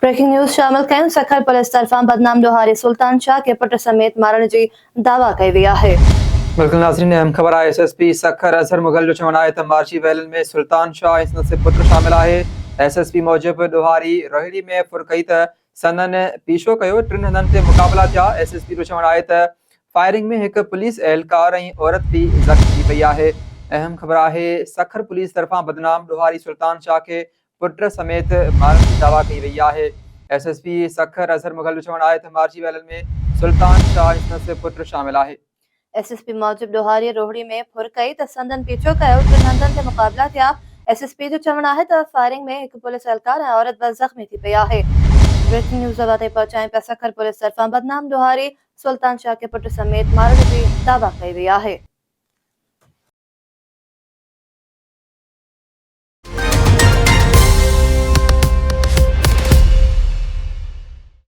Breaking news शामिल कयूं। Sukkur police तरफां बदनाम ॾोहारी सुल्तान शाह के पुट समेत मारण जी दावा कई वई आहे। बिल्कुल नाज़रीन, अहम ख़बर आहे। SSP सखर अज़हर मुग़ल जो चवणु आहे त मार्ची वैलन में सुल्तान शाह ऐं संदसि पुट शामिल आहे। SSP मूजिबि ॾोहारी रोहिड़ी में फुर कई त संदनि पीछो कयो, टिनि हंधनि ते मुक़ाबला थिया। SSP जो चवणु आहे त फायरिंग में हिकु पुलिस एहलकार ऐं औरत भी ज़ख़्मी थी पई आहे। अहम ख़बर आहे, सखर पुलिस तरफ़ां बदनाम ॾोहारी सुल्तान शाह खे पुट समेत मारण जी दावा कई वई आहे। SSP सखर अज़हर मुग़ल जो चवणु आहे त मार्ची वैलन में सुल्तान शाह ऐं संदसि पुट शामिल आहे। SSP मूजिबि ॾोहारी रोहिड़ी में फुर कई त संदनि पीछो कयो, टिनि हंधनि ते मुक़ाबला थिया। SSP जो चवणु आहे त फायरिंग में हिकु पुलिस एहलकार ऐं औरत बि ज़ख़्मी थी पई आहे। ब्रेकिंग न्यूज़ ताईं पहुचायूं पिया। सखर पुलिस तरफ़ां बदनाम ॾोहारी सुल्तान शाह के पुट समेत मारण जी दावा कई वई आहे।